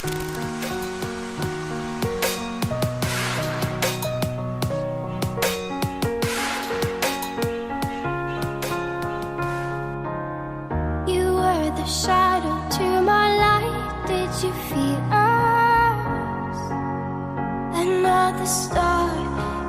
You were the shadow to my light. Did you feel us? Another star,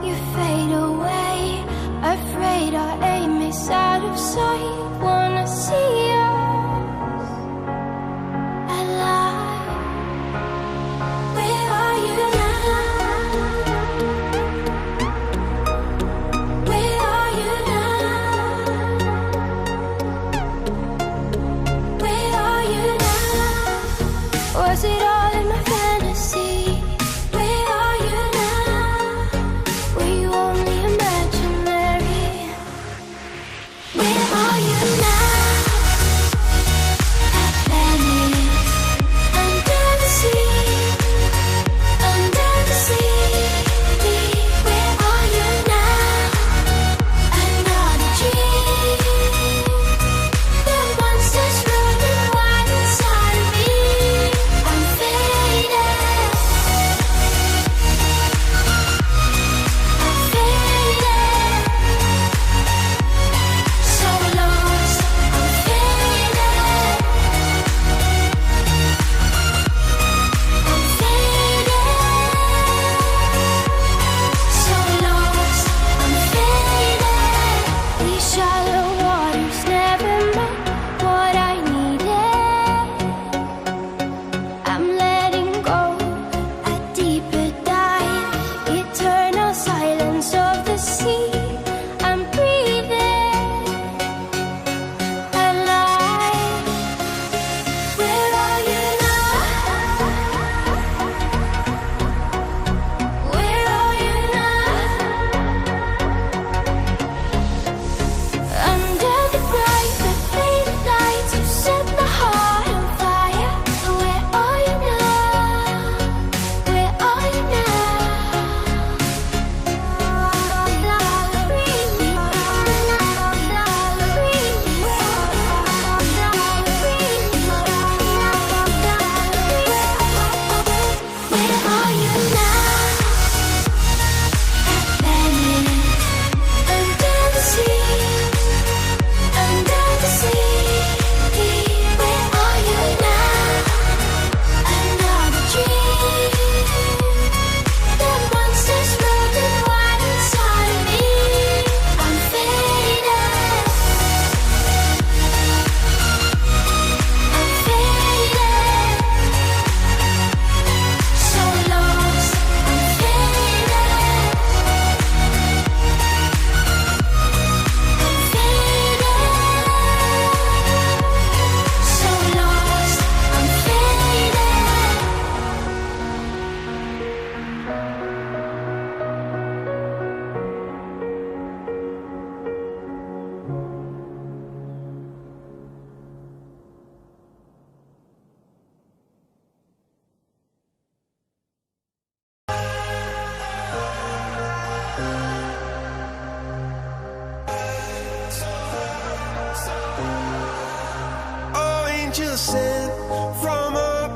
you fade away. Afraid our aim is out of sight. Wanna see us alive. Where are you now? Where are you now? Where are you now? Was it all in my fantasy? Where are you now? Were you only imaginary? Where are you now? At Venice, under the sea, under the sea. Where are you now? Another dream. The monsters running wild inside of me. I'm faded. I'm faded. So lost. I'm faded. I'm faded. So lost. I'm faded. These shallow waters never met what I needed. I'm letting go a deeper dive. Eternal silence of the sea. I'm breathing alive. Where are you now? Where are you now? Under the bright red faded lights, you set the heart on fire. Where are you now? Where are you Where are you now? At Venice, under the sea, under the sea. Where are you now? Another dream. The monsters running wild inside of me. I'm faded. I'm faded. So lost. I'm faded. I'm faded. So lost. I'm faded. Oh, angel sent from up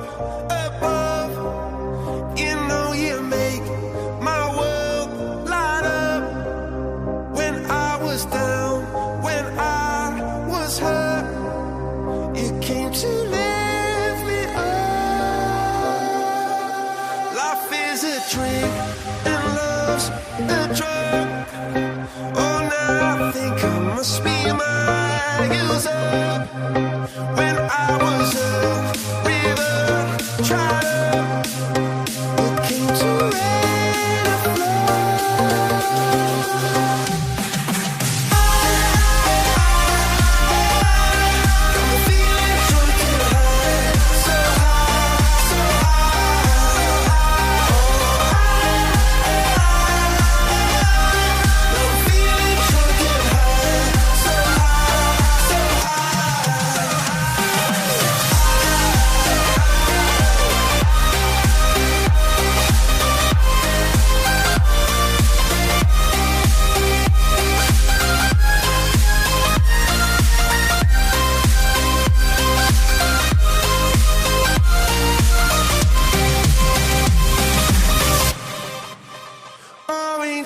above. You know you make my world light up. When I was down, when I was hurt, you came to lift me up. Life is a drink and love's a drug. Oh, now I think I must be my user. When I was a river dried up, you came to rain and flood. I'm feeling drunk and high, so high, so high. I'm feeling drunk and high, so high, so high.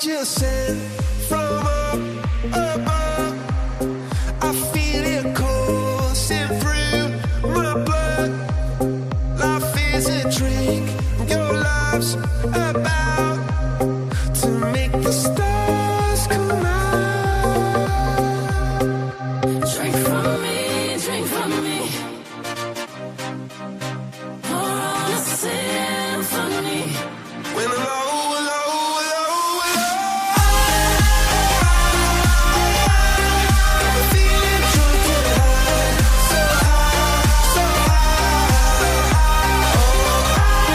angel sent from up above. I feel it coursing through my blood. Life is a drink, your love's about to make the stars come out. Drink from me, drink from me. Pour on a symphony. When I'm low, low, low, low, I'm feeling drunk and high, so high, so high.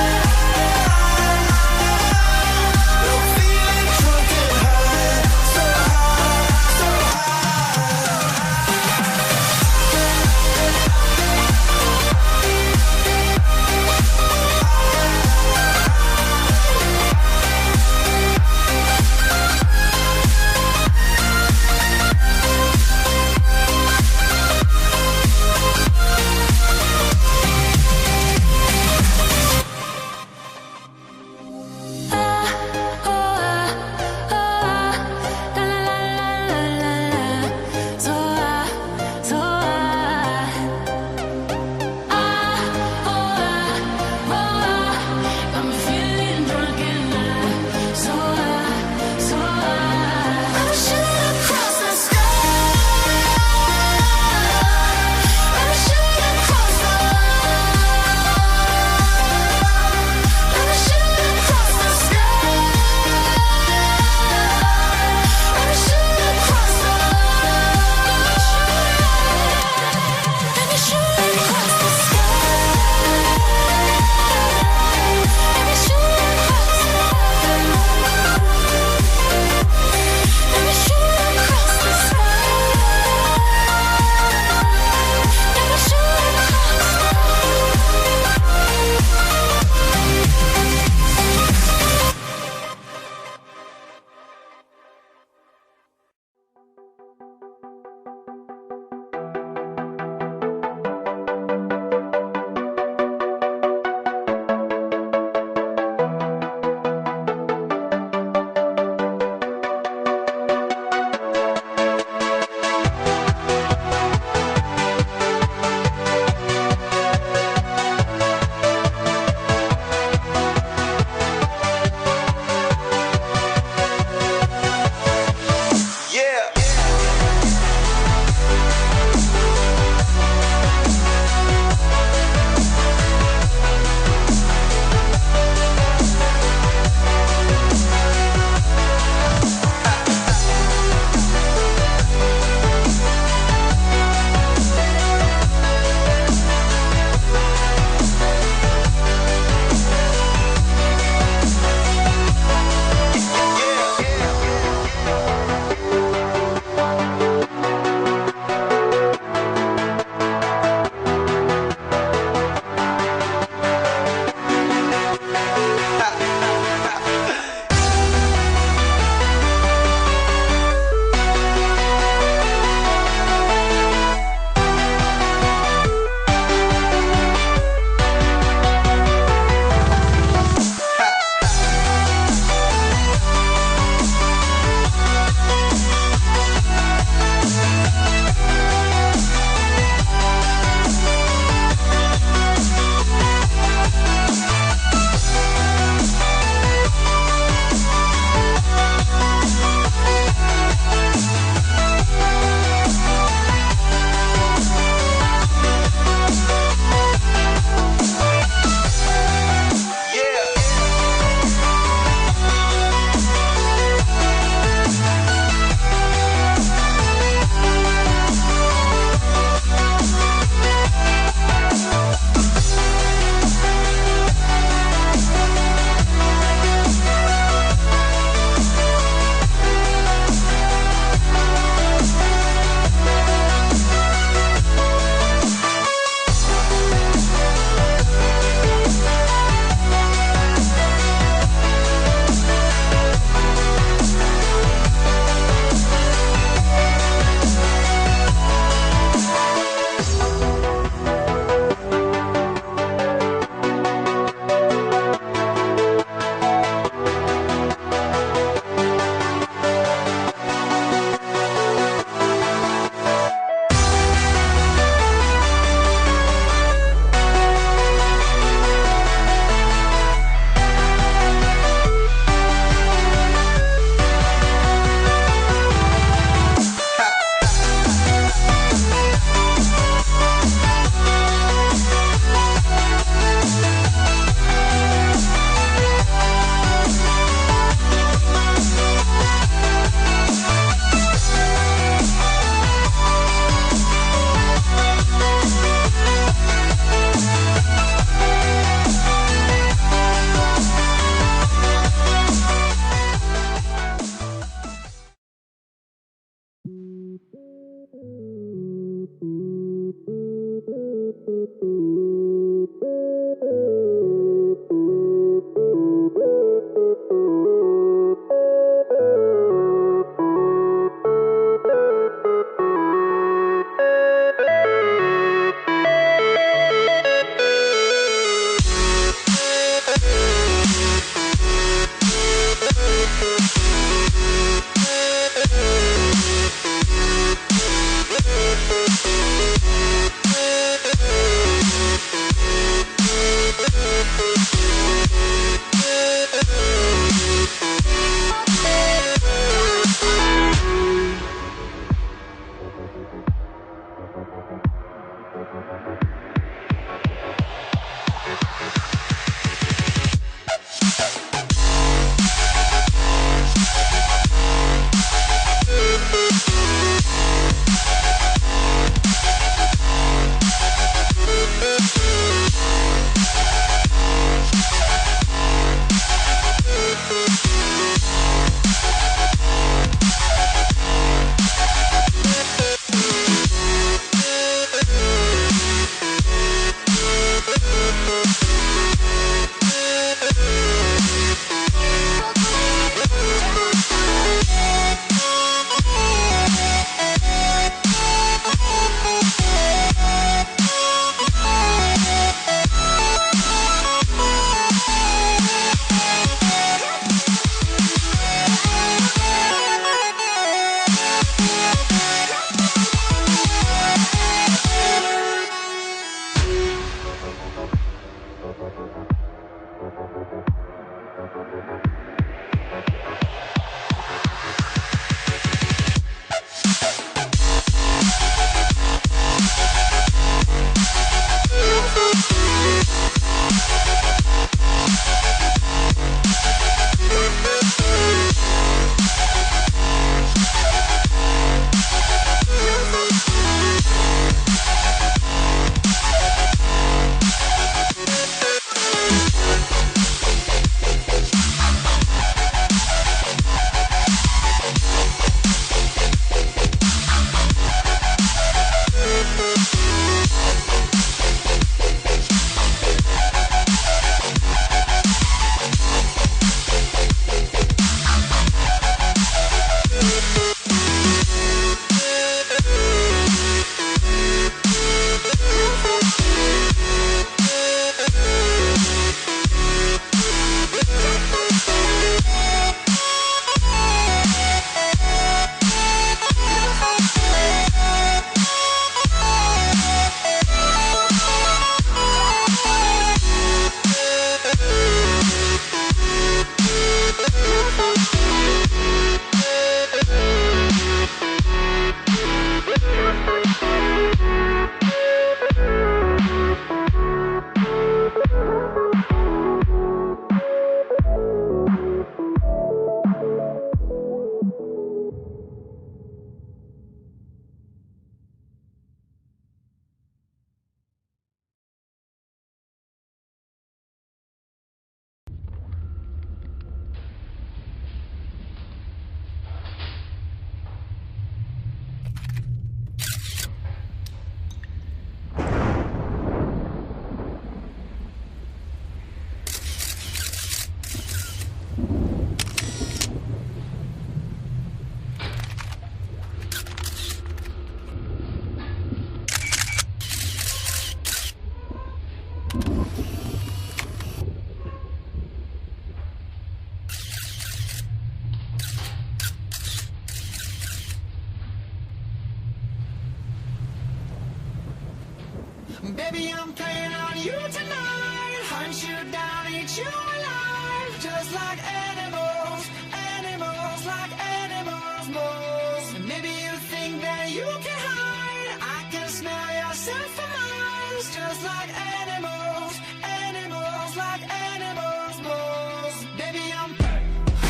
Baby, I'm playing on you tonight. Hunt you down, eat you alive. Just like animals, animals, like animals, moles. And maybe you think that you can hide. I can smell yourself for miles. Just like animals, animals, like animals, moles. Baby, I'm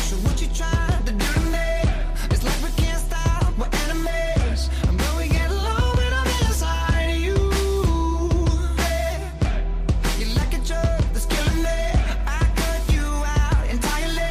so what you trying to do to me? It's like we can't stop, we're enemies. And when we get low, when I'm inside of you. You're like a drug that's killing me. I cut you out entirely.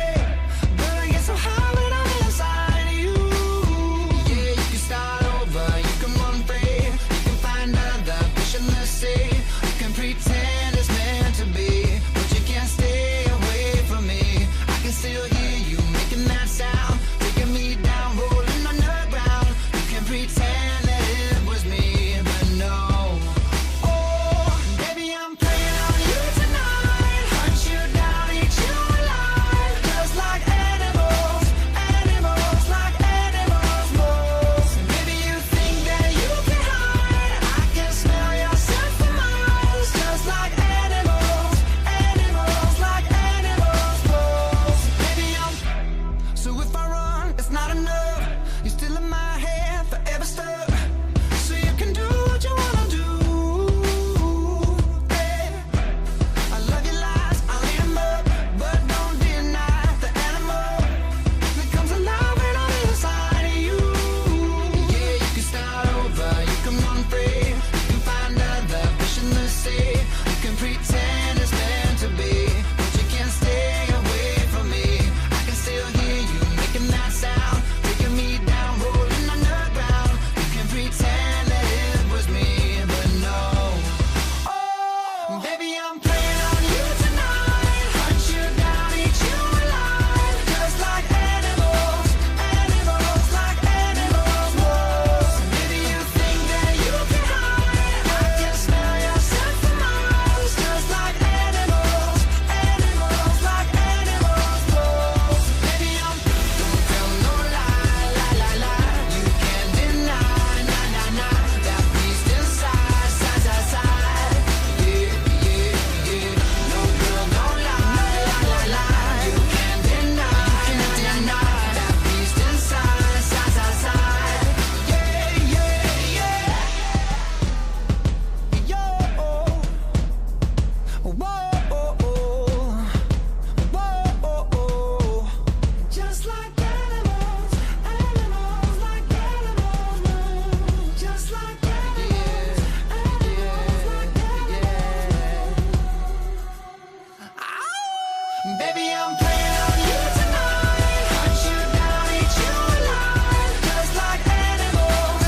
Baby, I'm playing on you tonight. Hunt you down, eat you alive. Just like animals,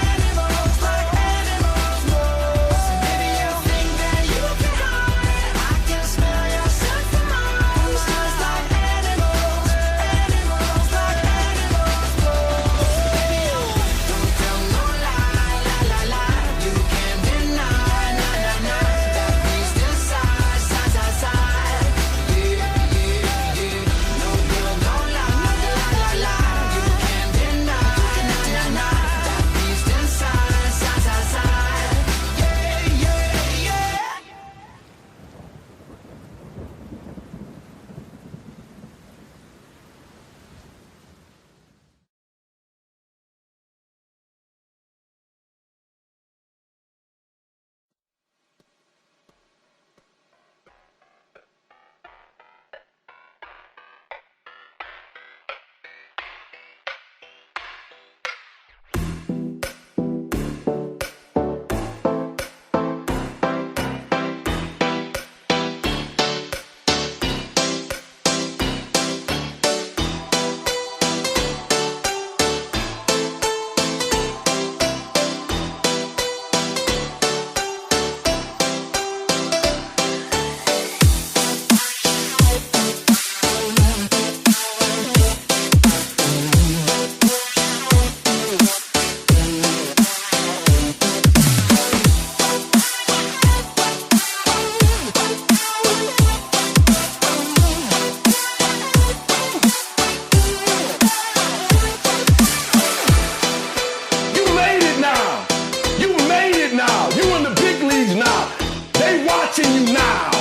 animals, like animals roll. So maybe you think that you can hide. I can smell your scent from miles. Just like animals, animals, like animals roll. Baby, don't tell no lie, la la la. You can't deny, na na na. That beast inside, side side side. Yeah, yeah, yeah. No girl, no lie, la la la. You can't deny, na na na. That beast inside, side side side. Yeah, yeah, yeah. You made it now. You made it now. You in the big leagues now. They watching you now.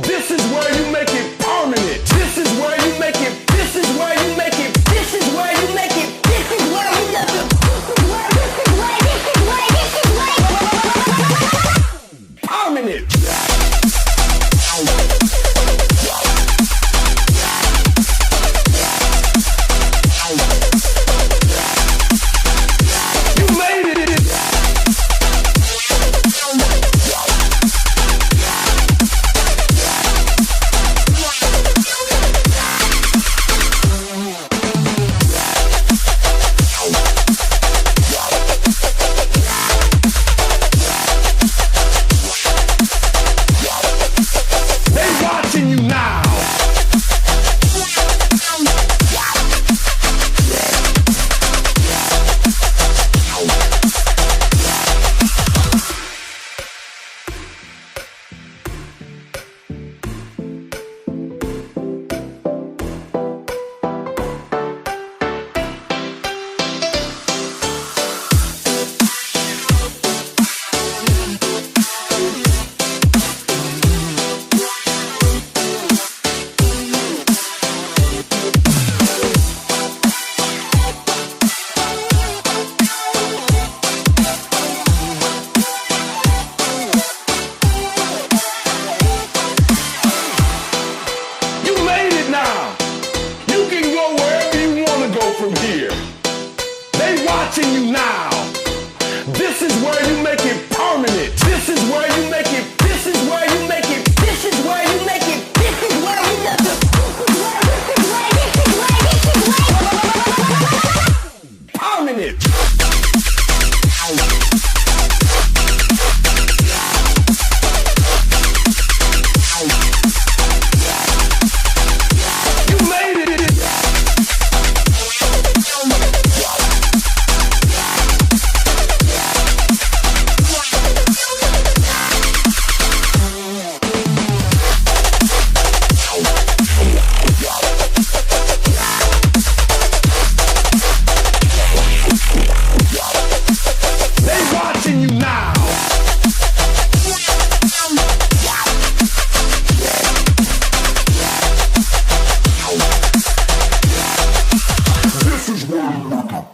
This is where you make it permanent. This is where you make it. This is where you make it. This is where you make it. This is where you make it. Permanent. You made it. They watching you now. You made it now. You can go wherever you want to go from here. They watching you now. This is where you make it permanent. This is where you make it. This is where you make it. This is where you make it. This is where you make it. Permanent. You made it. They watching you now. This is where you make it.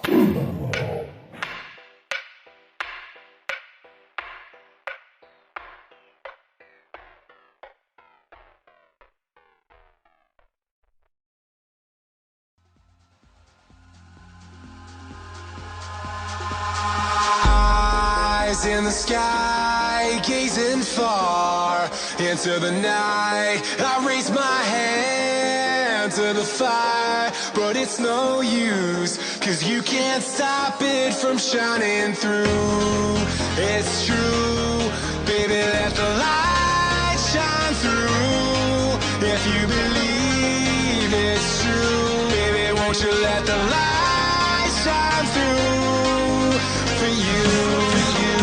Eyes in the sky, gazing far. into the night. I raise my hand to the fire, but it's no use, 'cause you can't stop it from shining through. It's true, baby, let the light shine through. If you believe it's true, baby, won't you let the light shine through for you, for you,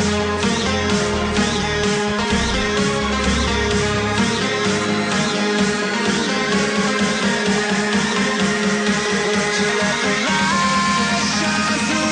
for you, for you, for you, for you, for you, for you, won't you let the light shine through?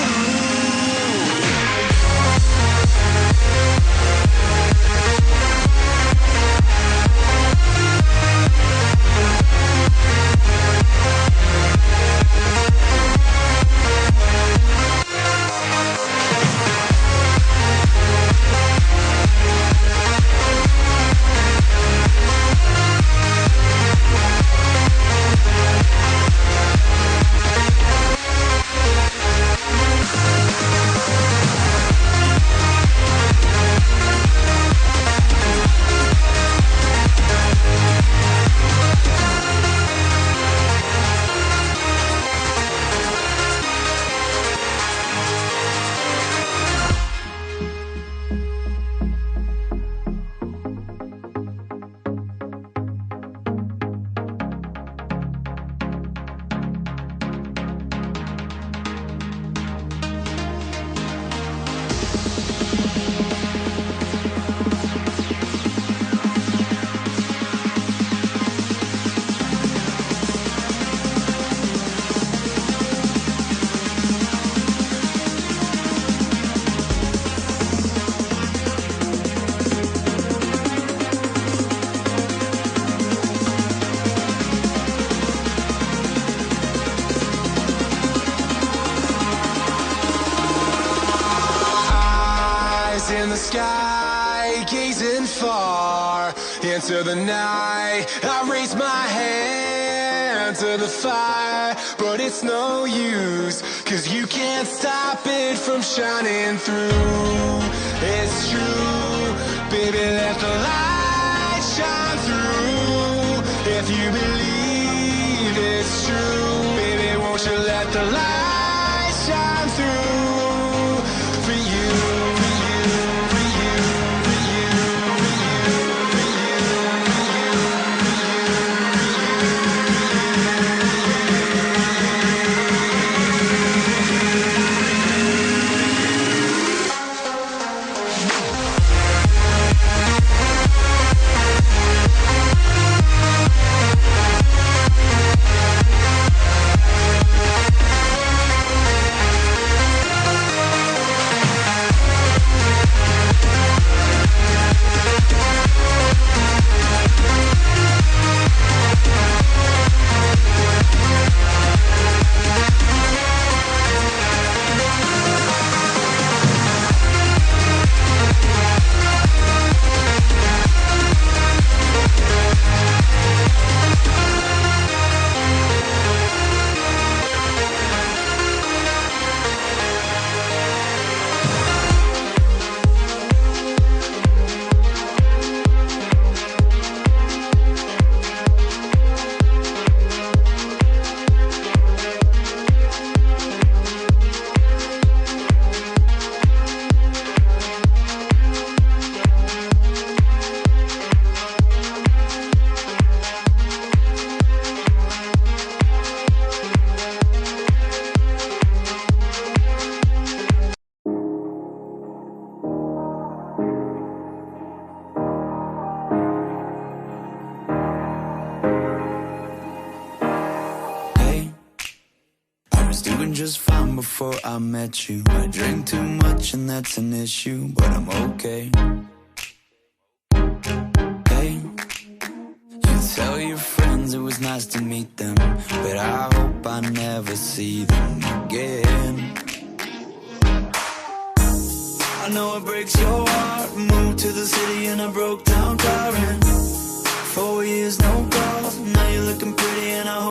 In the sky, gazing far into the night. I raise my hand to the fire, but it's no use, 'cause you can't stop it from shining through. It's true, baby, let the light shine through. If you believe it's true, baby, won't you let the light shine through for you, for you, for you, for you, for you, for you, for you, Just fine before I met you. I drink too much and that's an issue, but I'm okay. Hey, you tell your friends it was nice to meet them, but I hope I never see them again. I know it breaks your heart. Moved to the city in a broke down car, and 4 years no calls. Now you're looking pretty